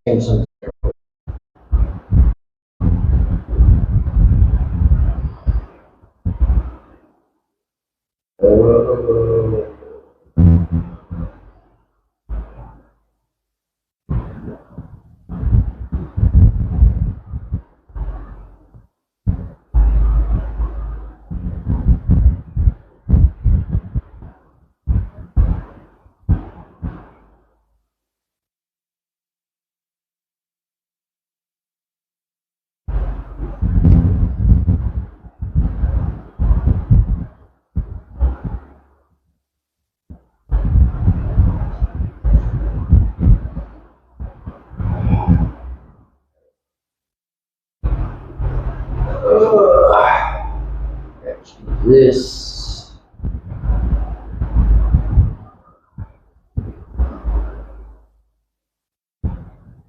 some. This.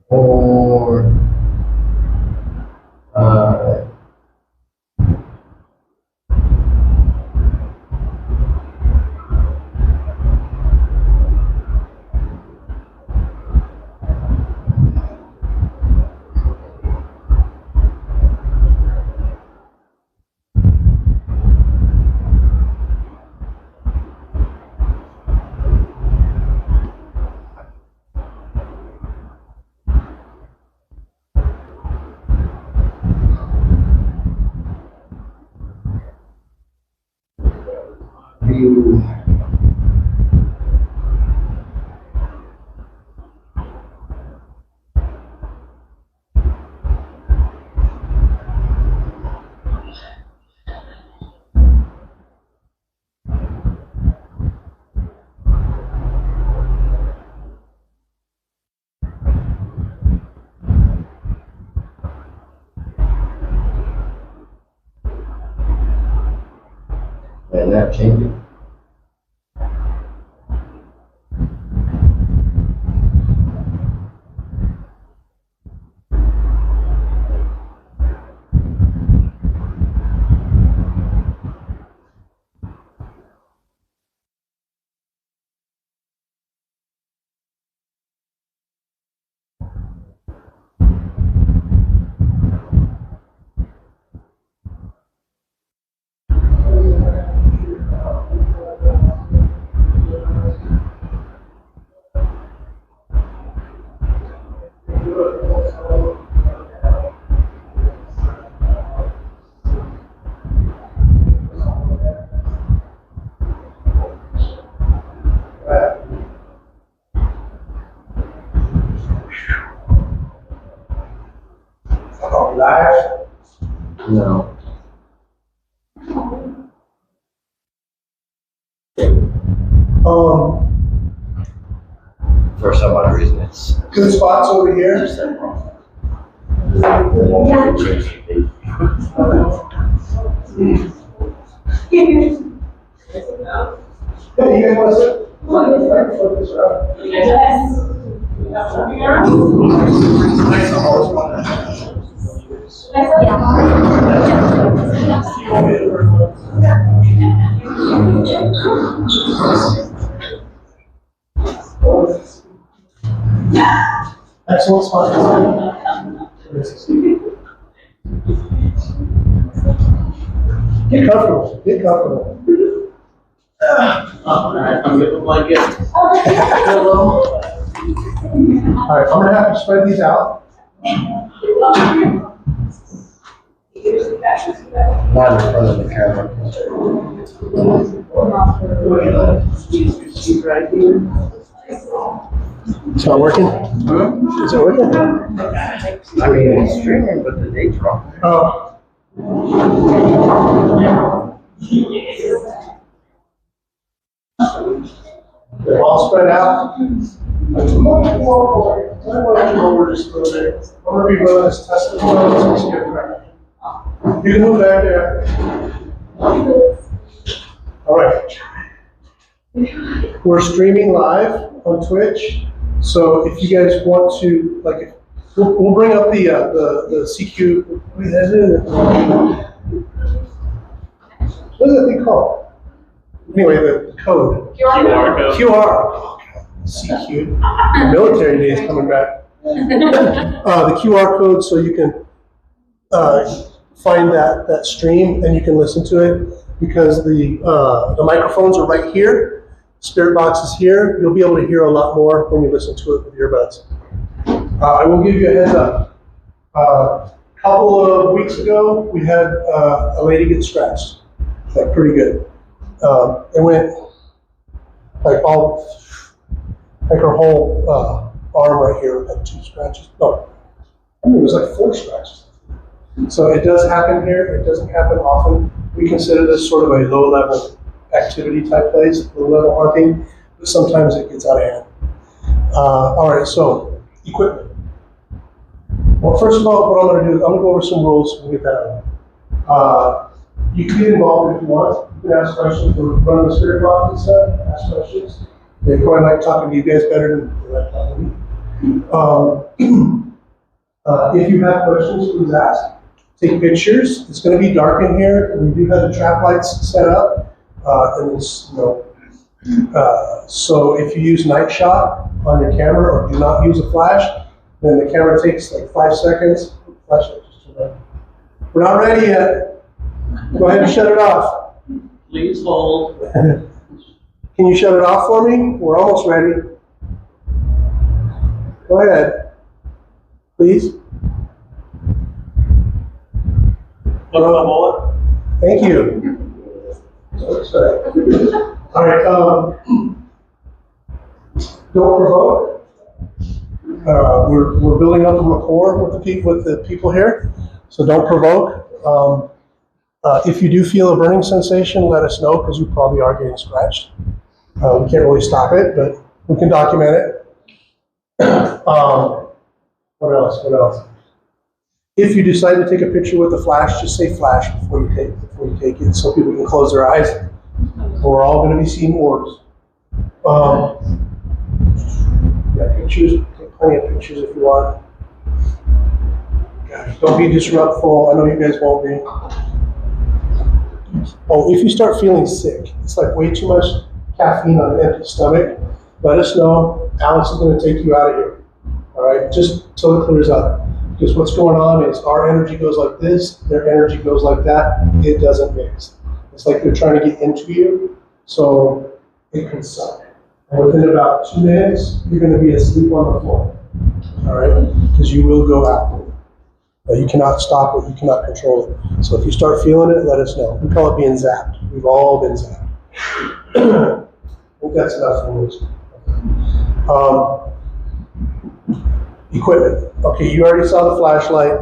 Or view. And that changes. Live? No. For some odd reason, it's Good spots over here. Yeah, you guys want to sit? Flip this around. Yes. Excellent spot. Get comfortable. Get comfortable. all right. I'm gonna like it. All right, I'm gonna have to spread these out. Not in front of the camera. It's not working? Is it working? I mean, it's streaming, but the date's wrong. Oh. They're all spread out. I'm gonna be willing to test it. Let's get it back. You can move back there. All right. We're streaming live on Twitch, so if you guys want to, like, we'll bring up the CQ. What is that thing called? Anyway, the code. QR code. QR. Oh, God. CQ. The military day is coming back. The QR code so you can find that stream and you can listen to it because the microphones are right here. Spirit box is here. You'll be able to hear a lot more when you listen to it with earbuds. I will give you a heads up. A couple of weeks ago, we had a lady get scratched, like pretty good. It went like her whole arm right here had 2 scratches. No, I mean, it was like 4 scratches. So it does happen here. It doesn't happen often. We consider this sort of a low-level activity type place, low-level haunting, but sometimes it gets out of hand. All right, so equipment. Well, first of all, what I'm going to do is I'm going to go over some rules and get that out. You can get involved if you want. You can ask questions or run the spirit box and stuff, ask questions. They probably like talking to you guys better than they like talking to me. If you have questions, please ask. Take pictures. It's going to be dark in here, and we do have the trap lights set up. And it's, so if you use night shot on your camera or do not use a flash, then the camera takes like 5 seconds. We're not ready yet. Go ahead and shut it off. Please hold. Can you shut it off for me? We're almost ready. Go ahead, please. Thank you. All right. Don't provoke. We're building up a rapport with the people here, so don't provoke. If you do feel a burning sensation, let us know because you probably are getting scratched. We can't really stop it, but we can document it. What else? What else? If you decide to take a picture with a flash, just say flash before you take it, so people can close their eyes. We're all going to be seeing orbs. Yeah, pictures. Take plenty of pictures if you want. Gosh, don't be disruptful. I know you guys won't be. Oh, if you start feeling sick, it's like way too much caffeine on an empty stomach, let us know. Alex is going to take you out of here. All right, just till it clears up. Because what's going on is our energy goes like this, their energy goes like that. It doesn't mix. It's like they're trying to get into you, so it can suck. And within about 2 minutes, you're going to be asleep on the floor. All right, because you will go out. You cannot stop it. You cannot control it. So if you start feeling it, let us know. We call it being zapped. We've all been zapped. I think that's enough for this. Equipment. Okay, you already saw the flashlight.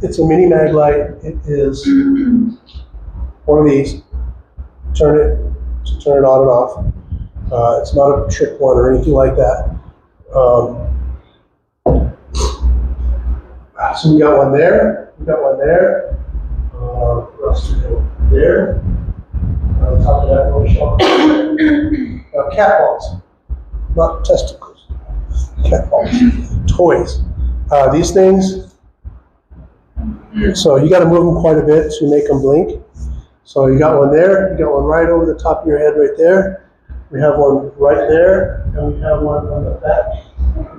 It's a mini mag light. It is one of these. Turn it on and off. It's not a trick one or anything like that. So we got one there. We got one there. What else do we got? There. On top of that, cat balls, not testicles. Cat balls. Toys. These things. So you got to move them quite a bit to make them blink. So you got one there. You got one right over the top of your head right there. We have one right there, and we have one on the back.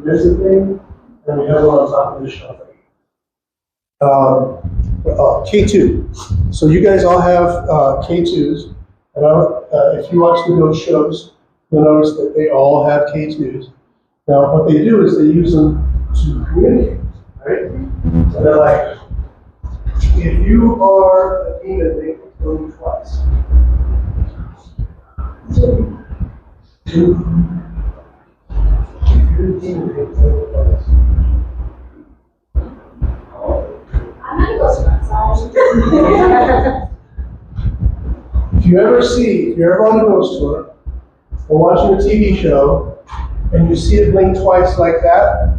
There's the thing, and we have one on top of the shelf. K2. So you guys all have K2s, and if you watch the ghost shows, you'll notice that they all have K2s. Now, what they do is they use them to communicate, right? So they're like, if you are a demon, they will kill you twice. Two. If you're a demon, they will kill you twice. I'm gonna go outside. If you're ever on a ghost tour or watching a TV show and you see it blink twice like that,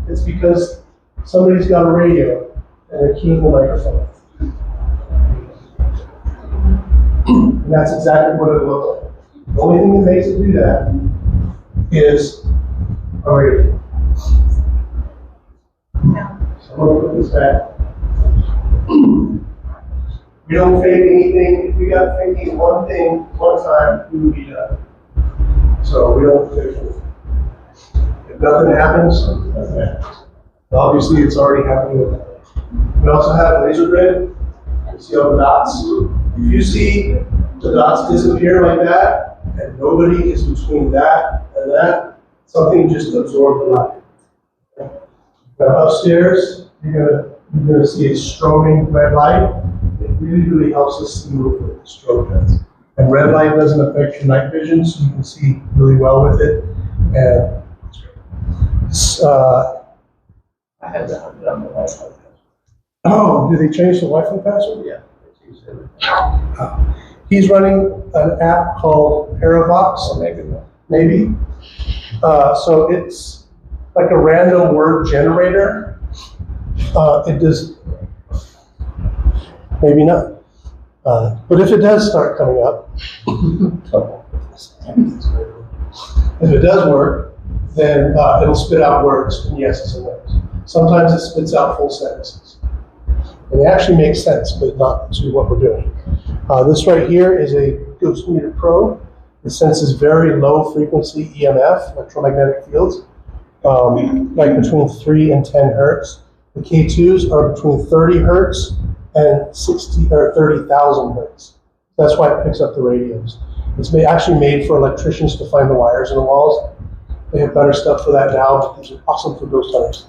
it's because somebody's got a radio and they're keying the microphone. And that's exactly what it looks like. The only thing that makes it do that is a radio. So I'm going to put this back. We don't fake anything. If we got faking one thing one time, we would be done. So we don't fake it. If nothing happens, nothing happens. Obviously, it's already happening with that. We also have laser grid. You see all the dots. If you see the dots disappear like that, and nobody is between that and that, something just absorbed the light. Now upstairs, you're gonna see a strobing red light. It really helps us see with the strobe does. And red light doesn't affect your night vision, so you can see really well with it. And I had that on the Wi-Fi. oh, did they change the Wi-Fi password? Yeah. It's used everything. He's running an app called Paravox, Or maybe not. maybe. So it's like a random word generator. It does, maybe not. But if it does start coming up, if it does work, then it'll spit out words and yeses and no's. Sometimes it spits out full sentences. And they actually make sense, but not to what we're doing. This right here is a Ghost Meter Pro. It senses very low frequency EMF, electromagnetic fields, like between 3 and 10 hertz. The K2s are between 30 hertz and 60 or 30,000 hertz. That's why it picks up the radios. It's actually made for electricians to find the wires in the walls. They have better stuff for that now, but these are awesome for ghost hunters.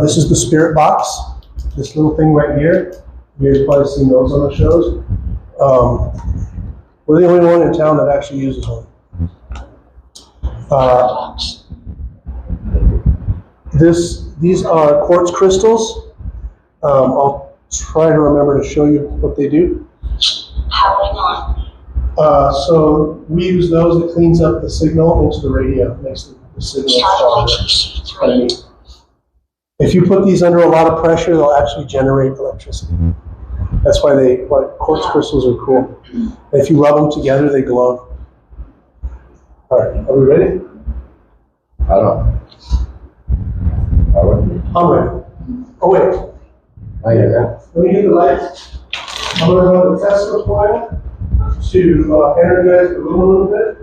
This is the spirit box. This little thing right here. You guys probably seen those on the shows. We're the only one in town that actually uses one. These are quartz crystals. I'll try to remember to show you what they do. Powering on. So we use those. It cleans up the signal into the radio, makes the signal stronger. If you put these under a lot of pressure, they'll actually generate electricity. That's why quartz crystals are cool. And if you rub them together, they glow. All right, are we ready? I don't know. I'm ready. Oh wait, I hear that. let me hit the lights. I'm gonna run the Tesla coil to energize the room a little bit.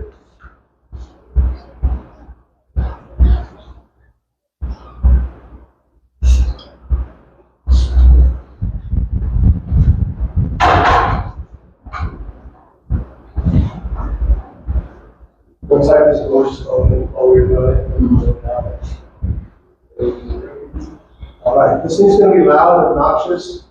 One side is just open while we're doing it. All right, this thing's going to be loud and obnoxious.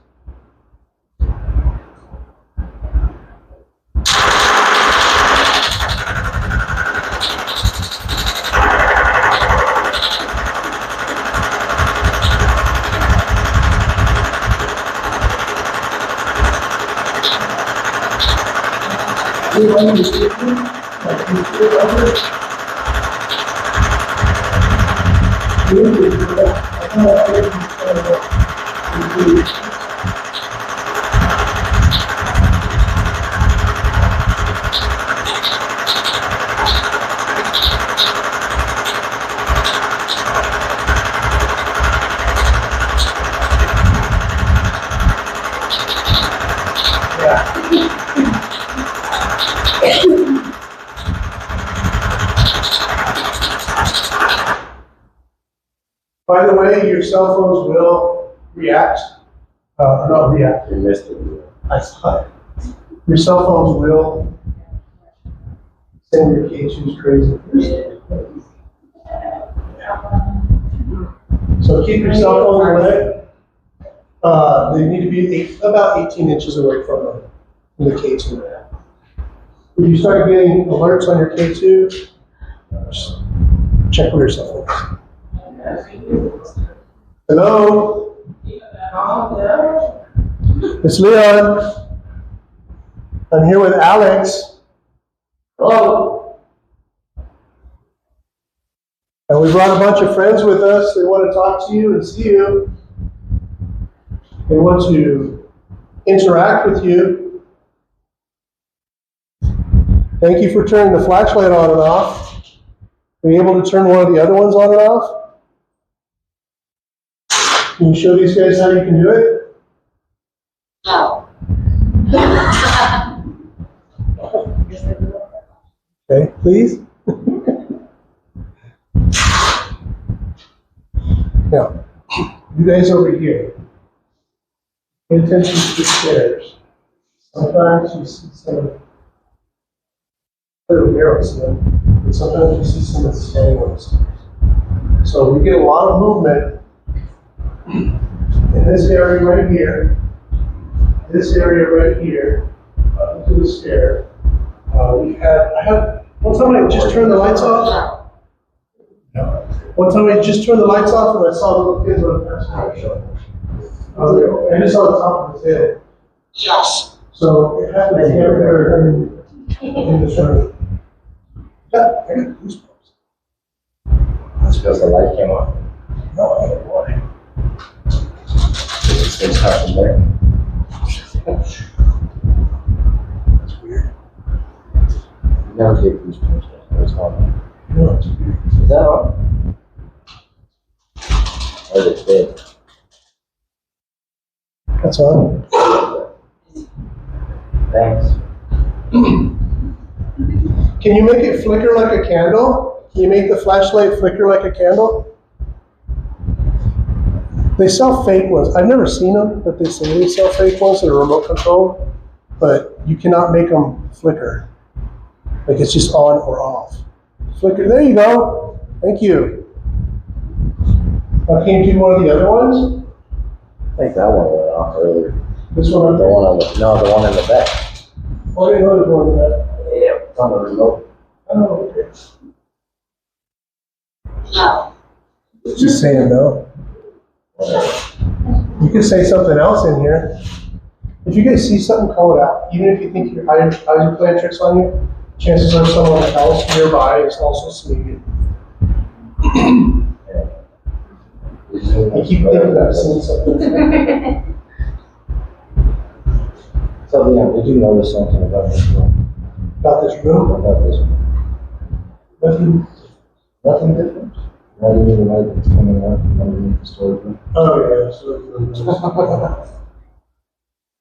By the way, your cell phones will react. Not react. You missed it. I saw it. Your cell phones will send your K2s crazy. So keep your cell phones away. They need to be about 18 inches away from the K2. If you start getting alerts on your K2, just check with your cell phones. Hello? It's Leon. I'm here with Alex. Hello. And we brought a bunch of friends with us. They want to talk to you and see you. They want to interact with you. Thank you for turning the flashlight on and off. Are you able to turn one of the other ones on and off? Can you show these guys how you can do it? No. Okay, please. You guys over here. Pay attention to the stairs. Sometimes you see some little arrows in them, and sometimes you see someone standing on the stairs. So we get a lot of movement in this area right here, this area right here, up to the stair. One time I just turned the lights off. One time I just turned the lights off and I saw the little kids on the passenger. I just saw the top of his head. Yes. So it happens everywhere in this room. Yeah, I got goosebumps. That's because the light came on. No, I don't want it. It's happened there. That's weird. You never get goosebumps. What's going on? No, it's weird. Is that on? Or is it dead? That's on. Thanks. Can you make it flicker like a candle? Can you make the flashlight flicker like a candle? They sell fake ones. I've never seen them, but they say they sell fake ones that are remote control, but you cannot make them flicker. Like it's just on or off. Flicker, there you go. Thank you. Can you do one of the other ones? I think that one went off earlier. This one right The there? one on the, no, the one in the back. Oh, I didn't know there was one of that. Yeah, it's on the remote. Oh, okay. No. Just saying no. You can say something else in here. If you guys see something, call it out. Even if you think your eyes are playing tricks on you, chances are someone else nearby is also seeing it. I keep thinking I've seen something. So, Leon, did you notice something about this room? About this room, About this one? nothing. Nothing different? Not even the light that's coming out from underneath the storage room? Oh, yeah. So,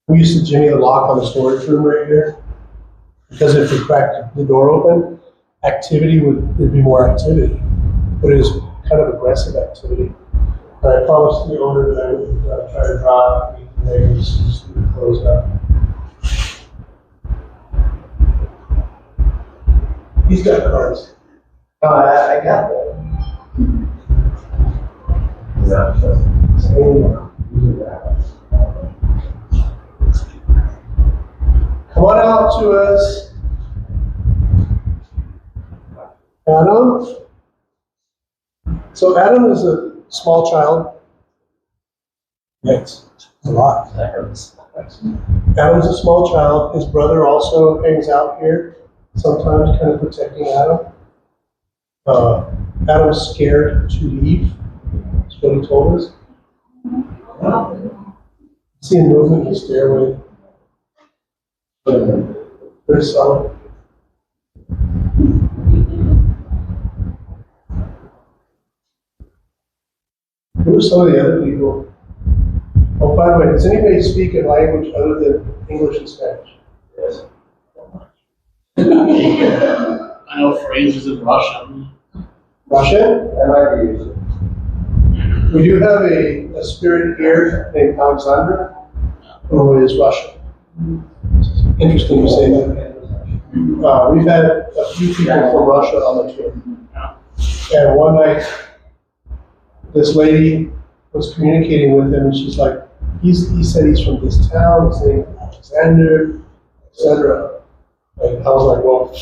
we used to jimmy the lock on the storage room right here. Because if we cracked the door open, there'd be more activity. But it is kind of aggressive activity. And I promised the owner that I would try to draw out the neighbors just to close up. He's got cards. No, I got that. Yeah, Come on out to us. Adam. So Adam is a small child. Yikes, a lot. that hurts. Adam's a small child. His brother also hangs out here, sometimes kind of protecting Adam. Adam's scared to leave. That's what he told us. Seeing movement in the stairway. Very solid. Who are some of the other people? Oh, by the way, does anybody speak a language other than English and Spanish? Yes. I know phrases in Russian. Russian? That might be useful. We do have a spirit here named Alexandra, who is Russian. Interesting you say that. We've had a few people from Russia on the tour. And one night, this lady was communicating with him, and she's like, he said he's from this town, his name is Alexander, etc. And I was like, well,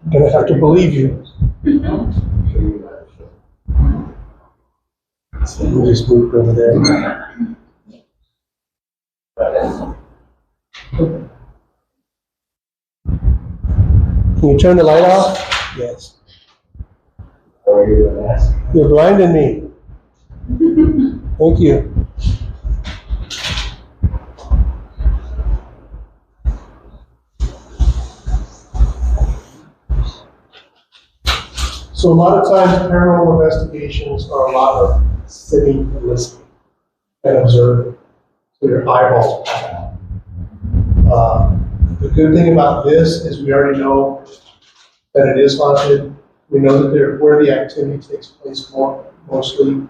I'm gonna have to believe you. So we just moved over there. Can you turn the light off? Yes. Or are you going to ask? You're blinding me. Thank you. So a lot of times paranormal investigations are a lot of sitting and listening and observing. So your eyeballs. The good thing about this is we already know that it is haunted. We know that where the activity takes place mostly.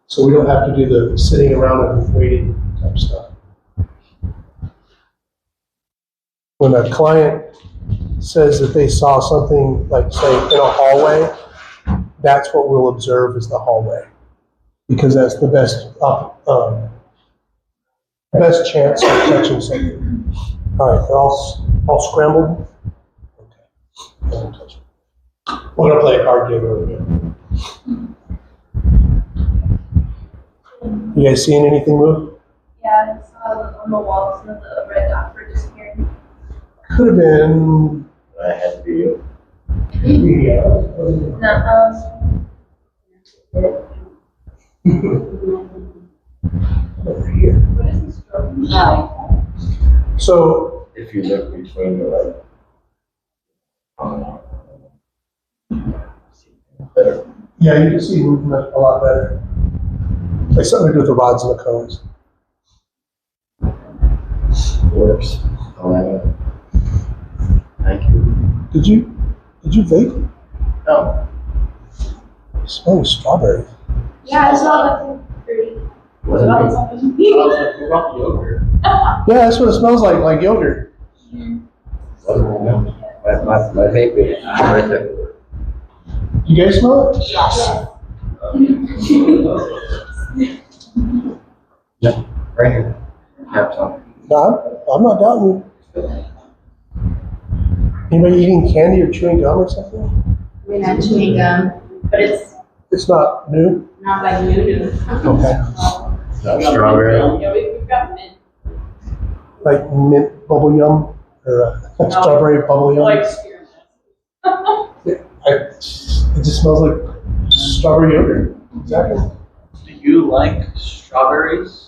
So we don't have to do the sitting around and waiting type stuff. When a client says that they saw something, like say in a hallway, that's what we'll observe as the hallway, because that's the best best chance of catching something. All right, they're all scrambled. Okay, don't touch it. We're gonna play a card game over here. You guys seeing anything move? Yeah, I saw on the walls of the red dots were disappearing. Could have been. I had to be you. Over here. What is this drum? So If you look between the better. yeah, you can see movement a lot better. Like something to do with the rods and the cones. Works. Thank you. Did you vape? No. It smells strawberry. Yeah, I saw that pretty. Was it? I was like, what about yogurt? Yeah, that's what it smells like yogurt. My vape is right there. You guys smell it? Yes. Yeah, right here. Caps on. No, I'm not doubting you. Anybody eating candy or chewing gum or something? We're not chewing gum, but it's It's not new? not like new. Okay. Not strawberry. Yeah, we've got mint. Like mint bubble yum or strawberry bubble yum? Like spearmint. It just smells like strawberry yogurt. Exactly. Do you like strawberries?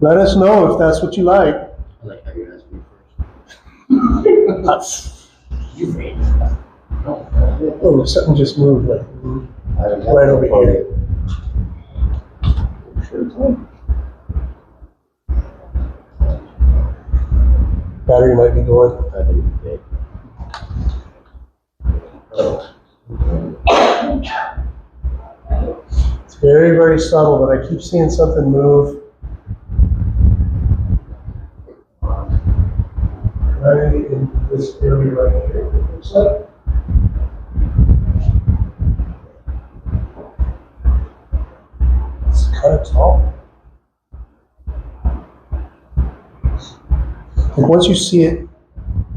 Let us know if that's what you like. I like how you asked me first. You vape. No. Oh, something just moved like right over here. Battery might be going. I think you vape. It's very, very subtle, but I keep seeing something move. Right in this area right here. Looks like. It's kind of tall. Like once you see it,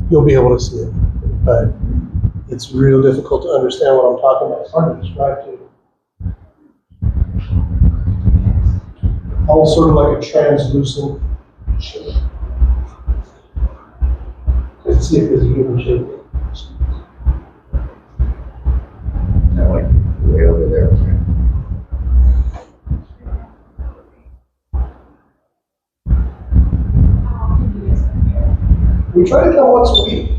you'll be able to see it. But it's real difficult to understand what I'm talking about. It's hard to describe to you. Almost sort of like a translucent shape. Let's see if there's a human shape. Now, like, way over there. We try to come once a week.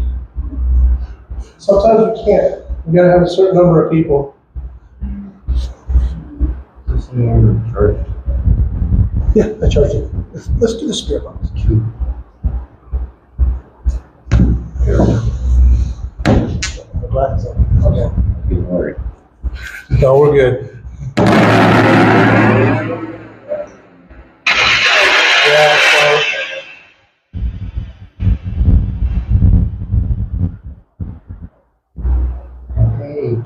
Sometimes we can't. We gotta have a certain number of people. Is this in church? Yeah, I charge you. Let's do the spirit box. Two. My glasses on. Okay. Getting worried. No, we're good. Yeah, so. Hey.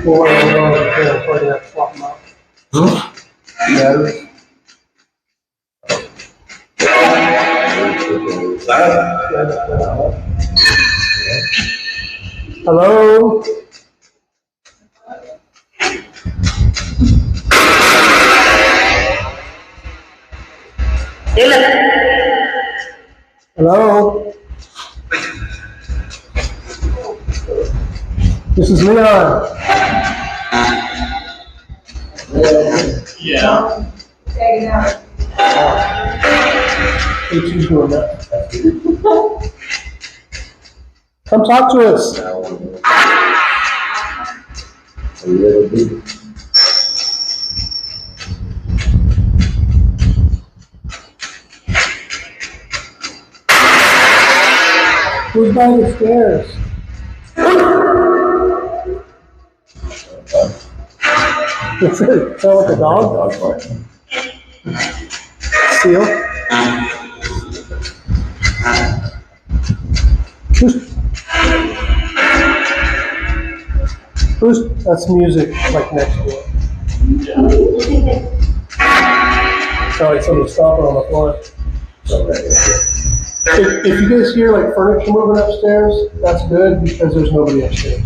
Well, what I know is that I'm probably gonna have to swap them out. Batteries. Hello? Hello? This is Leon. Yeah. Taking out. Hey, she's doing that. Come talk to us. A little bit. Who's by the stairs? Does it sound like a dog? Seal? That's music like next door. Sorry, somebody stomping on the floor. If you guys hear like furniture moving upstairs, that's good because there's nobody upstairs.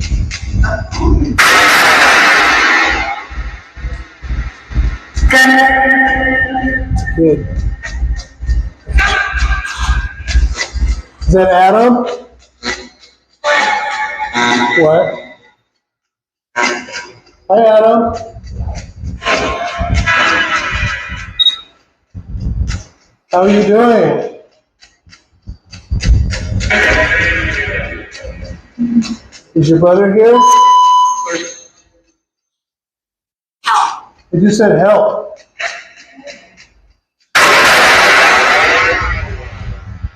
Good. Is that Adam? What? Hi, Adam. How are you doing? Is your brother here? It just said help.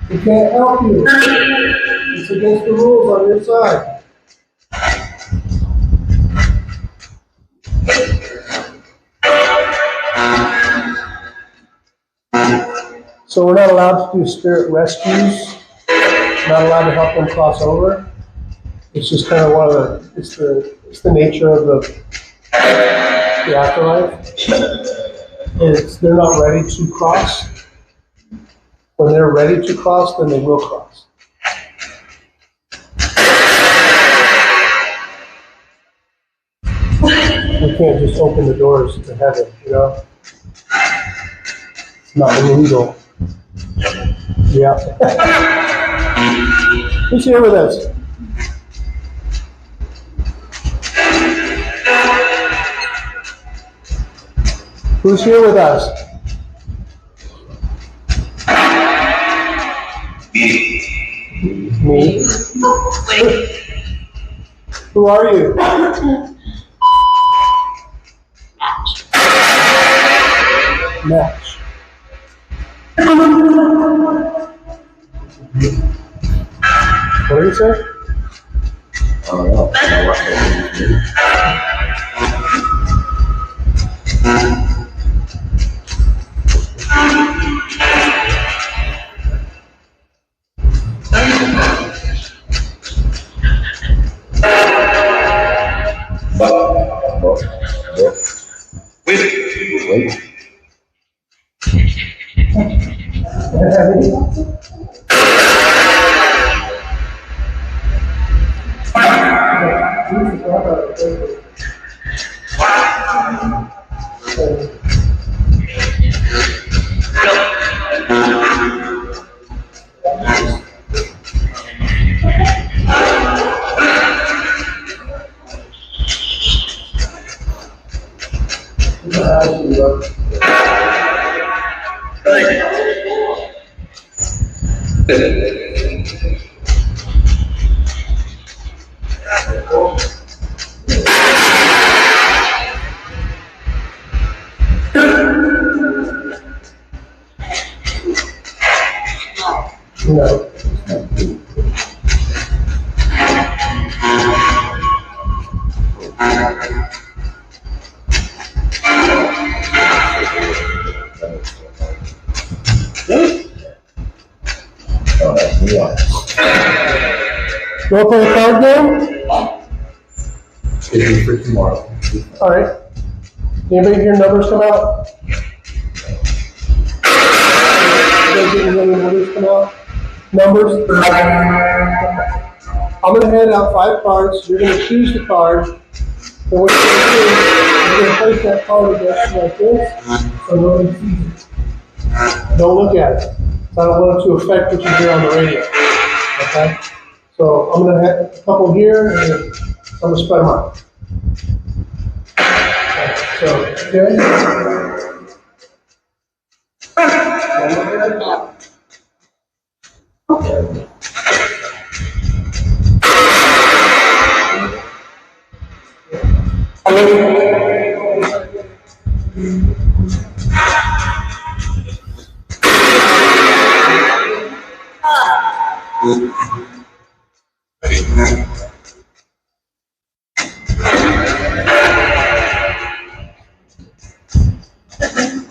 We can't help you. It's against the rules on your side. So we're not allowed to do spirit rescues. Not allowed to help them cross over. It's just kind of one of the, it's the nature of the afterlife. They're not ready to cross. When they're ready to cross, then they will cross. We can't just open the doors to heaven, you know? It's not illegal. Yeah. Who's here with us? Who's here with us? Me. Who are you? Match. What did you say? No. You want to play a card game? It'll be for tomorrow. All right. Anybody hear numbers come out? Anybody hear any numbers come out? Numbers? I'm going to hand out 5 cards. You're going to choose the card. And what you're going to do is you're going to place that card against like this so nobody sees it. Don't look at it. So I don't want it to affect what you hear on the radio. Okay? So I'm going to have a couple here, and then I'm going to spread them out. So, okay.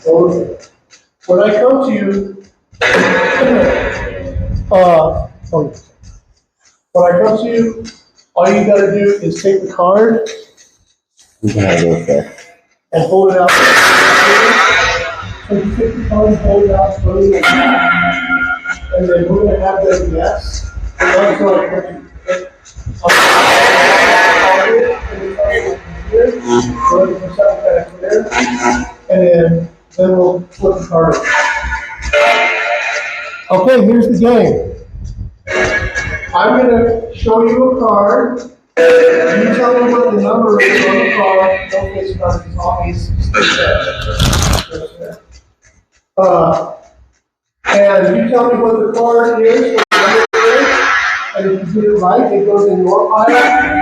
Okay. When I come to you, when I come to you, all you gotta do is take the card You can have it there. and hold it out. So you take the card and hold it out slowly like that. And then we're gonna have them guess. And that's what I put you. Here, so looking for something kind of clear. And then we'll flip the card over. Okay, here's the game. I'm gonna show you a card. You tell me what the number is on the card. Don't face card, it's all aces. And you tell me what the card is, what the number is, and if you get it right, it goes in your pile. If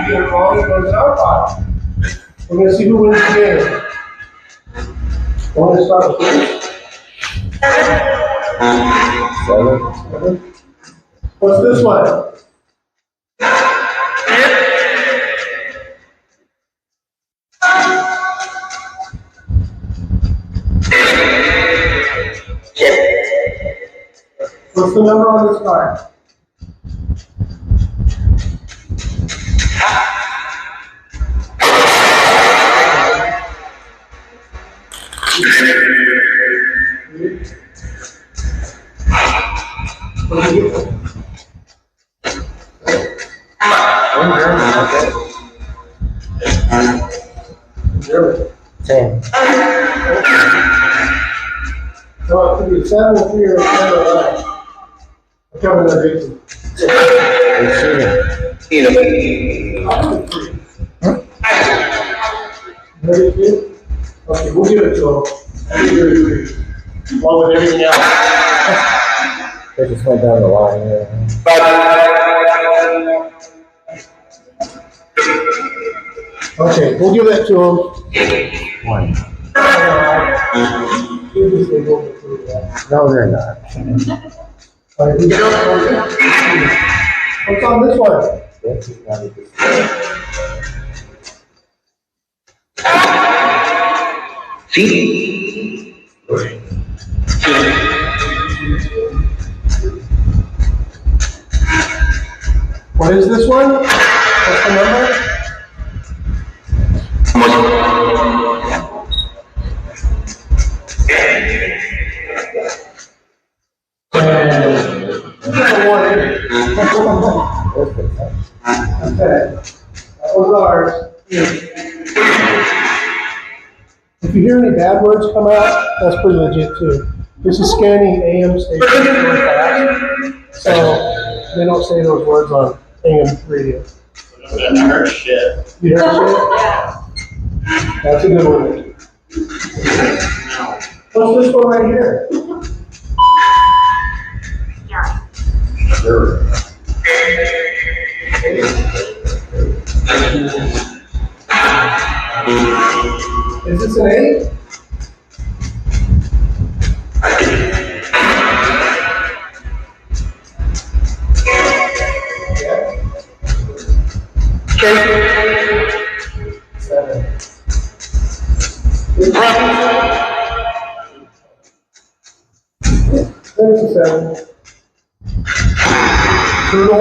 you get it wrong, it goes in our pile. We're gonna see who wins the game. I'm gonna start with you. 7. What's this one? What's the number on this card? What do you get? German. 10. So it could be 7, 3, or 10, or 9. I'm coming to Jason. Ready, two? Okay, we'll give it to him. I think you're 3. Along with everything else. They just went down the line here. Okay, we'll give that to him. 1. Give this thing over to that. No, they're not. All right, what's on this one? That's just not a good. What is this one? What's the number? Okay, that was ours. If you hear any bad words come out, that's pretty legit too. This is scanning AM stations really fast, so they don't say those words on AM radio. I heard shit. You heard shit? That's a good one. What's this one right here? Sure. Is this an 8? Yeah. 7. There's a 7. 2 to 1.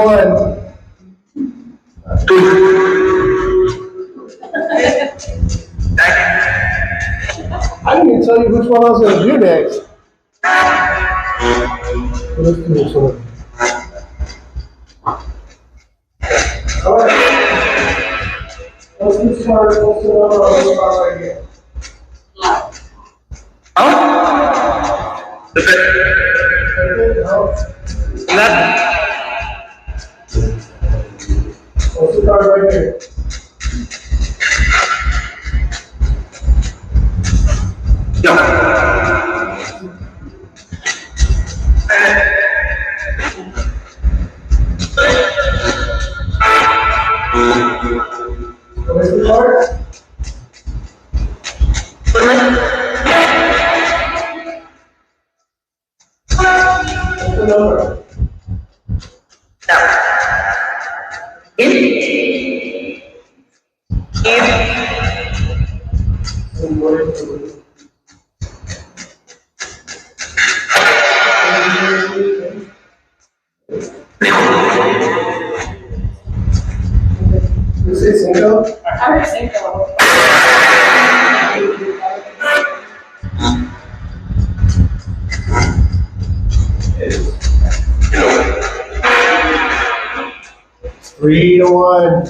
I didn't even tell you which one I was going to do next. Let's do this one. All right. Let's do start. What's the number on this bar right here? What's the card right here? Where's the card? What's the number? And what is the 3-1.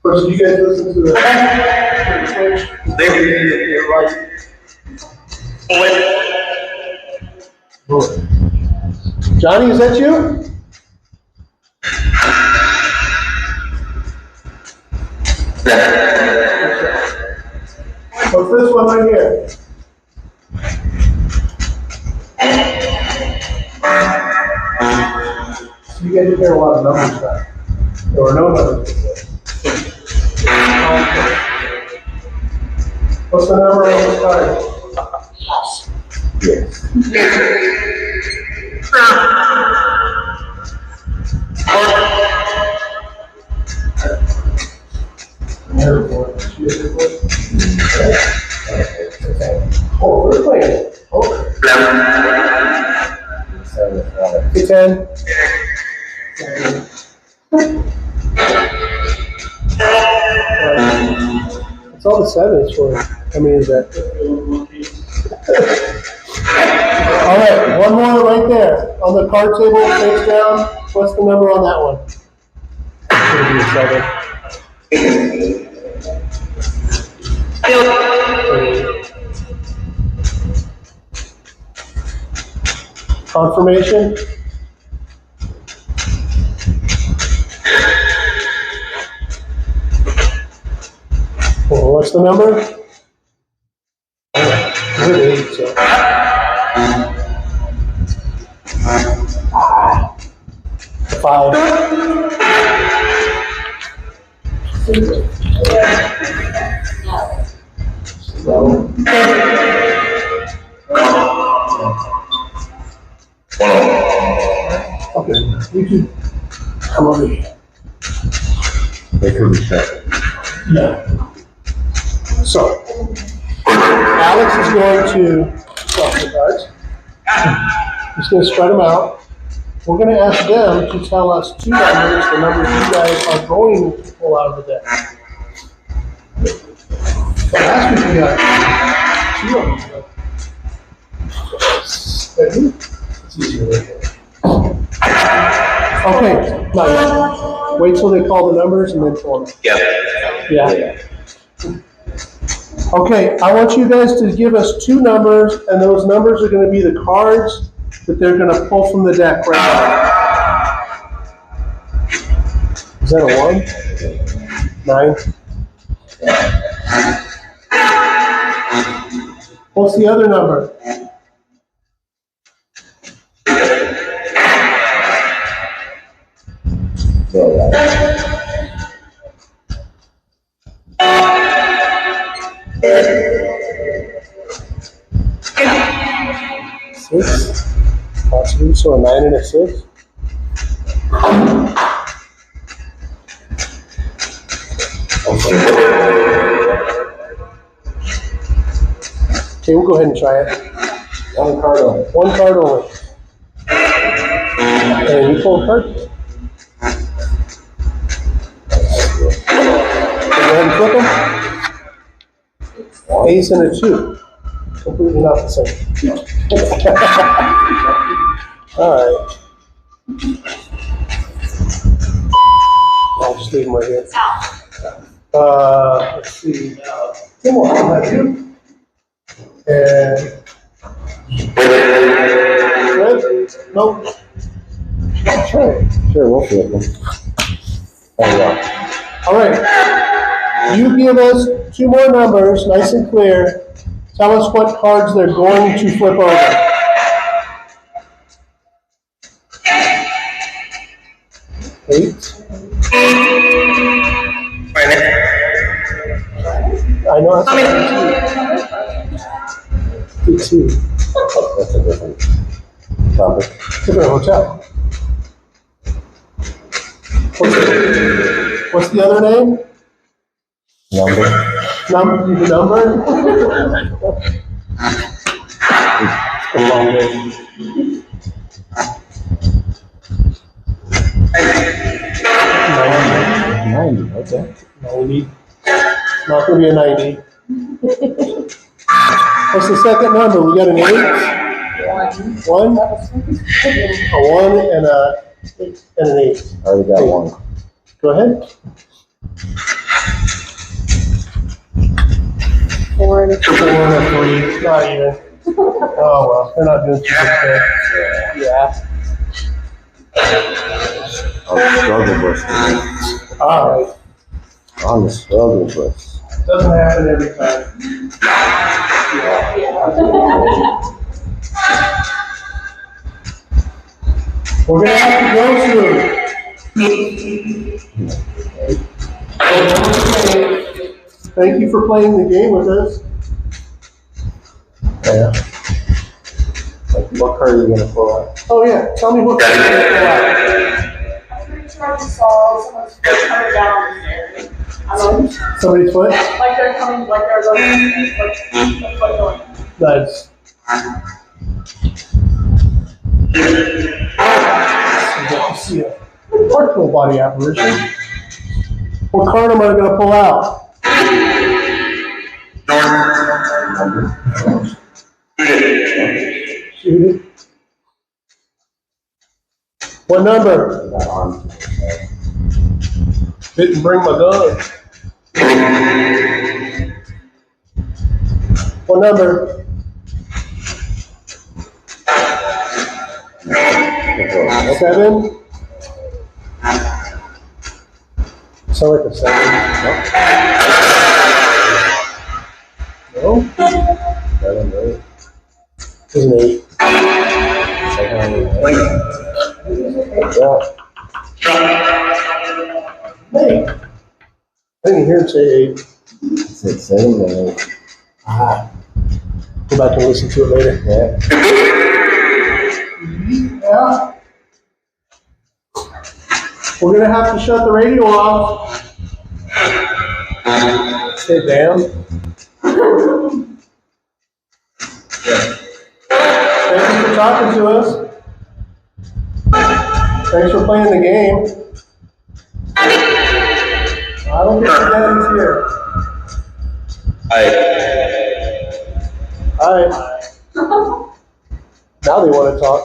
First, you guys listen to the switch. You're right. Johnny, is that you? What's this one right here? So you guys hear a lot of numbers back. There were no numbers. What's the number on this card? Yes. Oh, we're playing. Oh. 10. It's all the sevens for. How many is that? All right, one more right there on the card table, face down. What's the number on that one? It's gonna be a 7. Confirmation. Well, what's the number? Good 8, so. 5. Okay, you can come over here. They could be shut. Yeah. So, Alex is going to swap the cards. He's going to spread them out. We're going to ask them to tell us 2 numbers, the numbers you guys are going to pull out of the deck. So last week we got 2 of them. Ready? It's easier right here. Okay, not yet. Wait till they call the numbers and then pull them. Yeah. Okay, I want you guys to give us 2 numbers, and those numbers are going to be the cards that they're going to pull from the deck right now. Is that a 1? 9? What's the other number? Six, possibly, so a 9 and a 6. Okay, we'll go ahead and try it. 1 card only. 1 card only. And you pull a card. Go ahead and flip them. Ace and a 2. Completely not the same. All right. I'll just leave them right here. Let's see. Come on, I'll have you. And red? Nope. Sure, we'll flip them. There we go. All right. You give us 2 more numbers, nice and clear. Tell us what cards they're going to flip over. Eight. I know that's 2. That's a different topic. Different hotel. What's the other name? Number. Number? A long name. 90, okay. 90. Not going to be a 90. What's the second number? We got an 8? 1? A 1 and a And an 8. I already got one. Go ahead. 4 and a 4 and a 3. Not even. Oh well, they're not doing too good. Yeah. On the struggle bus. All right. On the struggle bus. Doesn't happen every time. We're gonna have to go through. Thank you for playing the game with us. Yeah. Like, what card are you gonna pull out? Oh yeah, tell me what. I'm pretty sure I just saw someone's foot coming down the stairs. I don't know, Somebody's foot. like they're coming, like they're going, like the foot going. Nice. See a partial body apparition. What card am I going to pull out? Shoot it. What number? Didn't bring my gun. What number? 7? Sound like a 7. No? 7, 8. It's an 8. Yeah. Hey. I didn't hear him say 8. I said 7 and 8. Go back and listen to it later. Yeah. Yeah. We're gonna have to shut the radio off. Say damn. Thank you for talking to us. Thanks for playing the game. I don't think your daddy's here. Alright. Now they want to talk.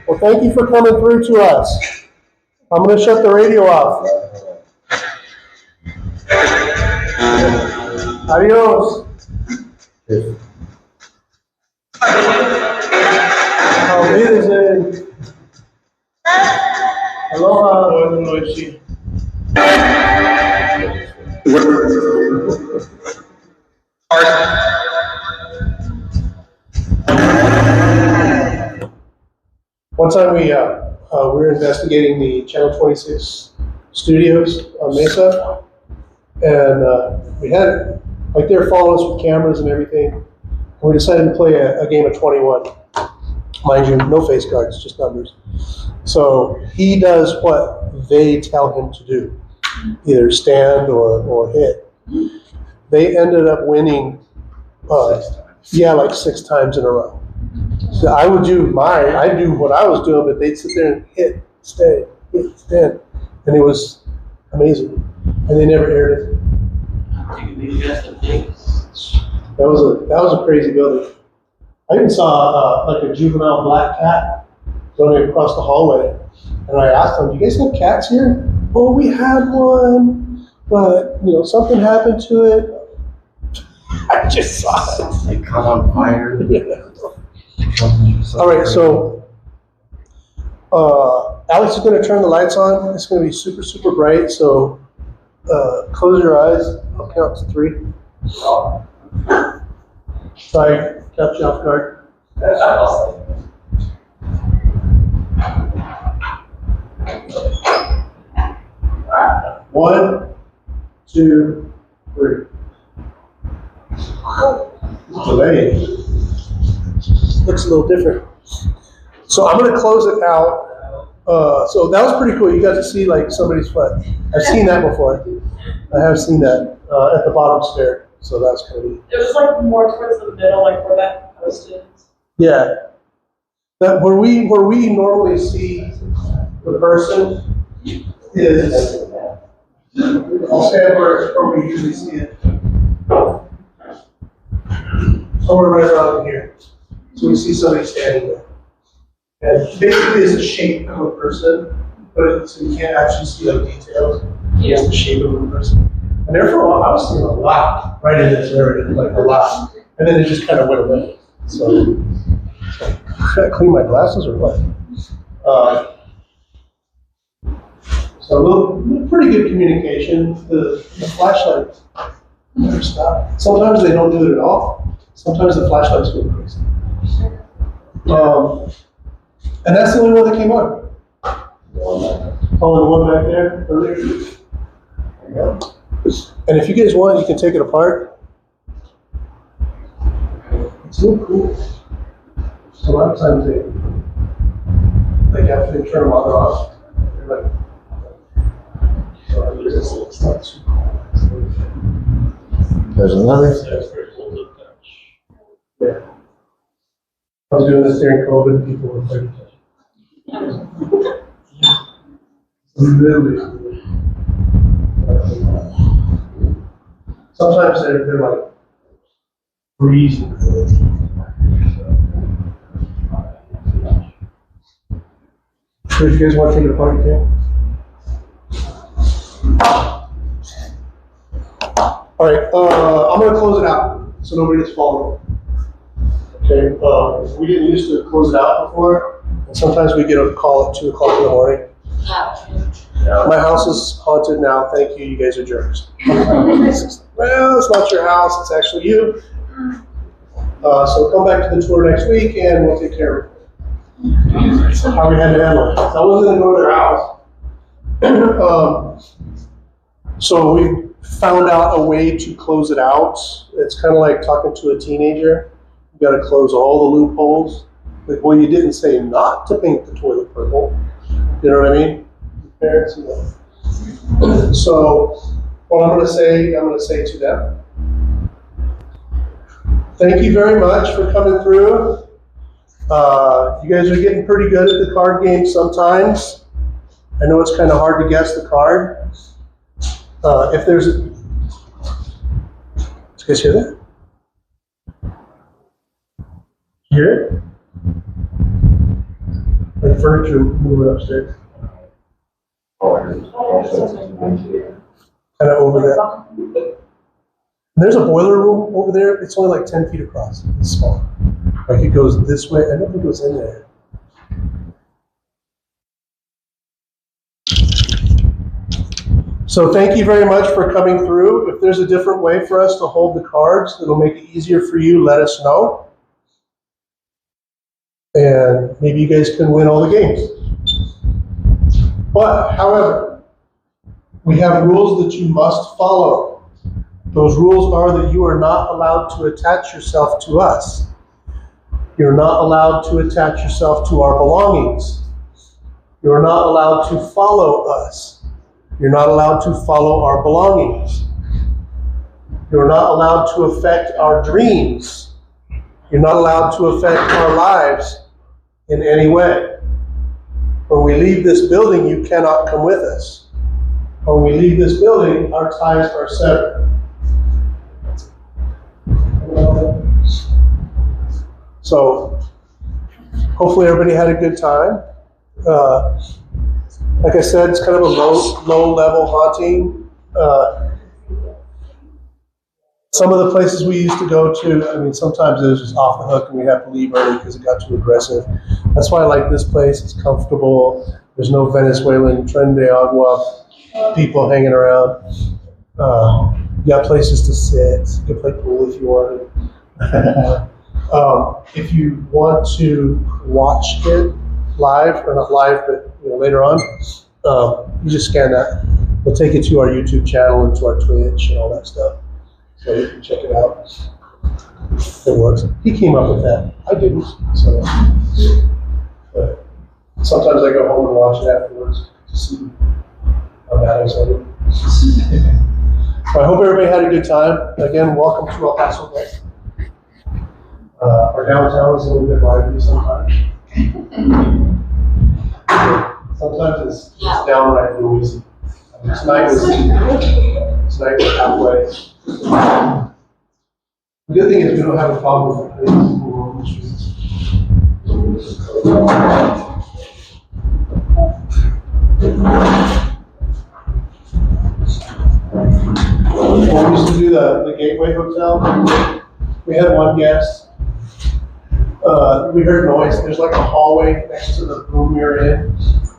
Well, thank you for coming through to us. I'm going to shut the radio off. Adios. Auf Wiedersehen. Aloha. Boa noite. One time we were investigating the Channel 26 studios on Mesa, and we had, like, they were following us with cameras and everything, and we decided to play a game of 21. Mind you, no face cards, just numbers. So he does what they tell him to do, either stand or hit. They ended up winning, like 6 times in a row. So I would do I do what I was doing, but they'd sit there and hit, stay, hit, stand, and it was amazing. And they never aired it. That was a crazy building. I even saw like a juvenile black cat running across the hallway, and I asked them, "Do you guys have cats here?" "Oh, we had one, but something happened to it." I just saw it. They caught on fire. All right, so Alex is going to turn the lights on. It's going to be super, super bright. So close your eyes. I'll count to 3. Sorry, kept you off guard. 1, 2, 3. Delay. Looks a little different. So I'm going to close it out. So that was pretty cool. You got to see like somebody's foot. I've seen that before. I have seen that at the bottom stair. So that's kind of neat. It was like more towards the middle, like where that post is. Yeah. That where we normally see the person is. I'll stand where we usually see it. somewhere right around here. So we see somebody standing there. And basically it's the shape of a person, but so you can't actually see like details. It's the shape of a person. And there for a while, I was seeing a lot right in this area, like a lot. And then it just kind of went away. So, should I clean my glasses or what? So a little pretty good communication. The flashlight never stop. Sometimes they don't do it at all. Sometimes the flashlights go crazy. And that's the only one that came on. Oh, the one back there earlier. There you go. And if you guys want, you can take it apart. It's so cool. A lot of times they, like after they turn them on or off, they're like, it's not too cool. There's another. That's very cool to touch. Yeah. I was doing this during COVID, people were afraid to touch it. Literally. Sometimes they're like freezing. So if you guys want to take it apart, you can. All right, I'm going to close it out so nobody gets followed. Okay, we didn't used to close it out before, and sometimes we get a call at 2 o'clock in the morning. My house is haunted now. Thank you. You guys are jerks. Well, it's not your house. It's actually you. So come back to the tour next week, and we'll take care of it. How we had to handle it. So I wasn't going to go to their house. So we found out a way to close it out. It's kind of like talking to a teenager. You got to close all the loopholes. Like, well, you didn't say not to paint the toilet purple. You know what I mean? Parents, you know. So what I'm going to say to them, thank you very much for coming through. You guys are getting pretty good at the card game sometimes. I know it's kind of hard to guess the card. If there's a, did you guys hear that? You hear it? Like furniture moving upstairs. Kind of over there. And there's a boiler room over there. It's only like 10 feet across. It's small. Like it goes this way. I don't think it goes in there. So thank you very much for coming through. If there's a different way for us to hold the cards that'll make it easier for you, let us know. And maybe you guys can win all the games. But, however, we have rules that you must follow. Those rules are that you are not allowed to attach yourself to us. You're not allowed to attach yourself to our belongings. You're not allowed to follow us. You're not allowed to follow our belongings. You're not allowed to affect our dreams. You're not allowed to affect our lives in any way. When we leave this building, you cannot come with us. When we leave this building, our ties are severed. So, hopefully everybody had a good time. Like I said, it's kind of a low-level haunting. Some of the places we used to go to, I mean, sometimes it was just off the hook and we have to leave early because it got too aggressive. That's why I like this place. It's comfortable. There's no Venezuelan Tren de Agua people hanging around. You got places to sit. You can play pool if you want. If you want to watch it live, or not live, but later on, you just scan that. We'll take you to our YouTube channel and to our Twitch and all that stuff. So you can check it out. It works. He came up with that. I didn't. So, but sometimes I go home and watch it afterwards to see how bad I started. I hope everybody had a good time. Again, welcome to El Paso Bay. Our downtown is a little bit lively sometimes. Sometimes it's downright noisy. Tonight was halfway. The good thing is we don't have a problem with people on the streets. When we used to do the Gateway Hotel, we had one guest. We heard noise. There's like a hallway next to the room we were in,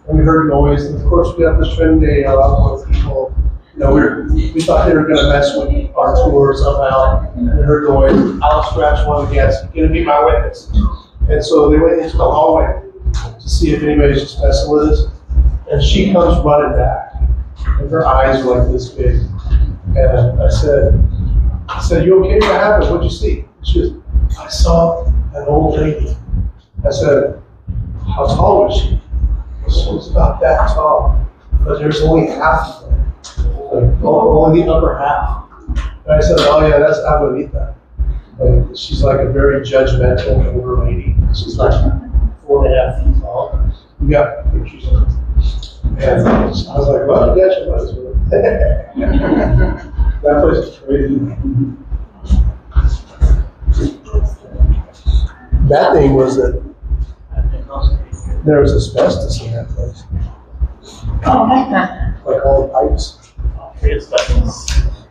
and we heard noise. And of course, we have this trend day with people. You know, we thought they were going to mess with our tour somehow, and we heard noise. I'll scratch one of the guests. You're going to be my witness. And so they went into the hallway to see if anybody's just messing with us. And she comes running back, and her eyes were like this big. And I said, you okay? What happened? What'd you see? She goes, I saw an old lady. I said, how tall was she? She was about that tall, but there's only half of her, like, only the upper half. And I said, oh yeah, that's Abuelita. Like, she's like a very judgmental older lady. She's like 4.5 feet tall. We got pictures of her. And I was like, well, you got your money's worth. That place is crazy. Bad thing was that there was asbestos in that place. Like all the pipes.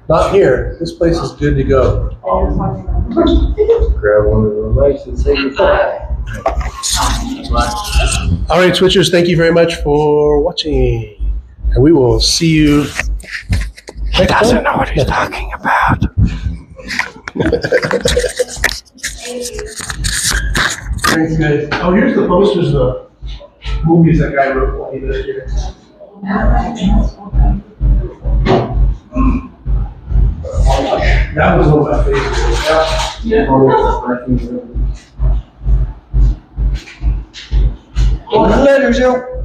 Not here. This place is good to go. Grab one of the mics and say goodbye. All right, Switchers, thank you very much for watching. And we will see you next time. He doesn't know what he's talking about. Thanks, guys. Oh, here's the posters of the movies that guy wrote for me this year. That was one of my favorites. Yeah. Later, Joe.